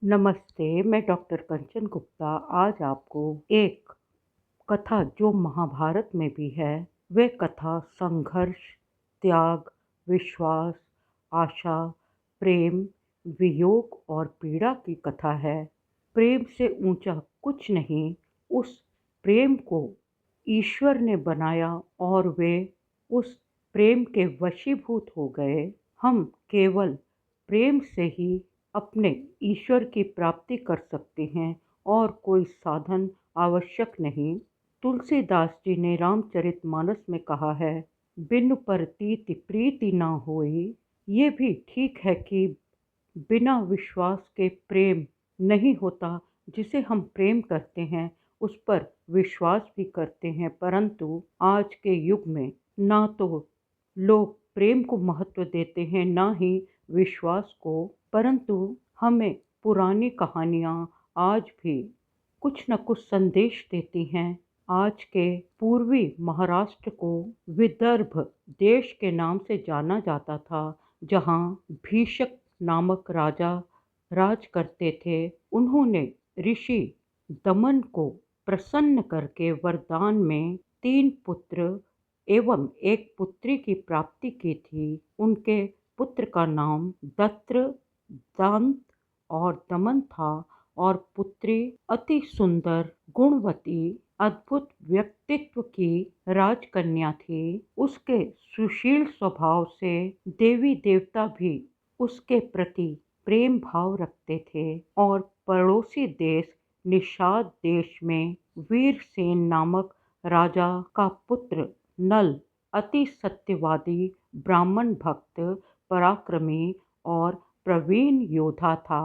नमस्ते, मैं डॉक्टर कंचन गुप्ता आज आपको एक कथा जो महाभारत में भी है, वह कथा संघर्ष, त्याग, विश्वास, आशा, प्रेम, वियोग और पीड़ा की कथा है। प्रेम से ऊंचा कुछ नहीं, उस प्रेम को ईश्वर ने बनाया और वे उस प्रेम के वशीभूत हो गए। हम केवल प्रेम से ही अपने ईश्वर की प्राप्ति कर सकते हैं और कोई साधन आवश्यक नहीं। तुलसीदास जी ने रामचरितमानस में कहा है, बिनु परतीति प्रीति ना होई। ये भी ठीक है कि बिना विश्वास के प्रेम नहीं होता। जिसे हम प्रेम करते हैं उस पर विश्वास भी करते हैं, परंतु आज के युग में ना तो लोग प्रेम को महत्व देते हैं ना ही विश्वास को, परंतु हमें पुरानी कहानियाँ आज भी कुछ न कुछ संदेश देती हैं। आज के पूर्वी महाराष्ट्र को विदर्भ देश के नाम से जाना जाता था, जहाँ भीष्म नामक राजा राज करते थे। उन्होंने ऋषि दमन को प्रसन्न करके वरदान में 3 पुत्र एवं एक पुत्री की प्राप्ति की थी। उनके पुत्र का नाम दत्र, दांत और दमन था और पुत्री अति सुंदर, गुणवती, अद्भुत व्यक्तित्व की राजकन्या थी। उसके सुशील स्वभाव से देवी देवता भी उसके प्रति प्रेम भाव रखते थे और पड़ोसी देश निषाद देश में वीरसेन नामक राजा का पुत्र नल अति सत्यवादी, ब्राह्मण भक्त, पराक्रमी और प्रवीण योद्धा था।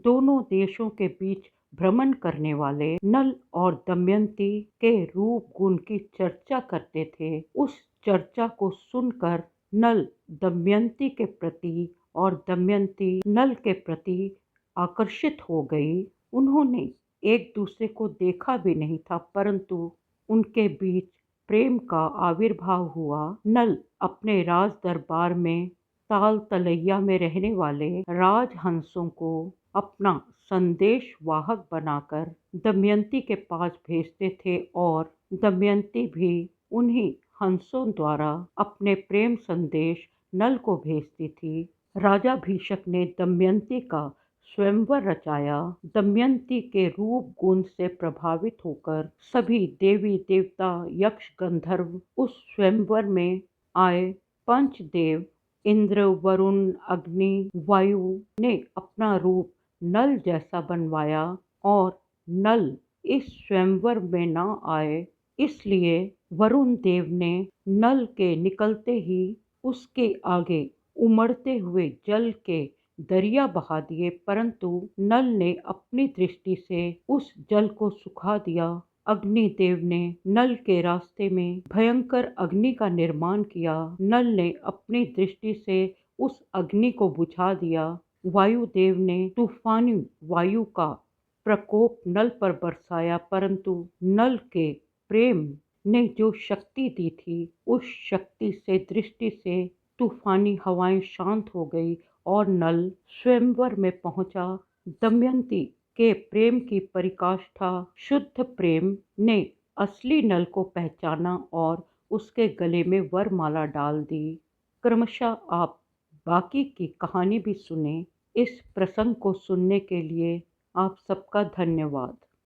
दोनों देशों के बीच भ्रमण करने वाले नल और दमयंती के रूप गुण की चर्चा करते थे। उस चर्चा को सुनकर नल दमयंती के प्रति और दमयंती नल के प्रति आकर्षित हो गई। उन्होंने एक दूसरे को देखा भी नहीं था, परंतु उनके बीच प्रेम का आविर्भाव हुआ। नल अपने राज दरबार में ताल तलैया में रहने वाले राजहंसों को अपना संदेश वाहक बनाकर दमयंती के पास भेजते थे और दमयंती भी उन्हीं हंसों द्वारा अपने प्रेम संदेश नल को भेजती थी। राजा भीष्म ने दमयंती का स्वयंवर रचाया। दमयंती के रूप गुण से प्रभावित होकर सभी देवी देवता, यक्ष, गंधर्व उस स्वयंवर में आए। पंचदेव इंद्र, वरुण, अग्नि, वायु ने अपना रूप नल जैसा बनवाया और नल इस स्वयंवर में न आए, इसलिए वरुण देव ने नल के निकलते ही उसके आगे उमड़ते हुए जल के दरिया बहा दिए, परंतु नल ने अपनी दृष्टि से उस जल को सुखा दिया। अग्निदेव ने नल के रास्ते में भयंकर अग्नि का निर्माण किया। नल ने अपनी दृष्टि से उस अग्नि को बुझा दिया। वायुदेव ने तूफानी वायु का प्रकोप नल पर बरसाया, परंतु नल के प्रेम ने जो शक्ति दी थी, उस शक्ति से दृष्टि से तूफानी हवाएं शांत हो गई और नल स्वयंवर में पहुंचा। दमयंती के प्रेम की पराकाष्ठा शुद्ध प्रेम ने असली नल को पहचाना और उसके गले में वरमाला डाल दी। क्रमशः आप बाकी की कहानी भी सुने। इस प्रसंग को सुनने के लिए आप सबका धन्यवाद।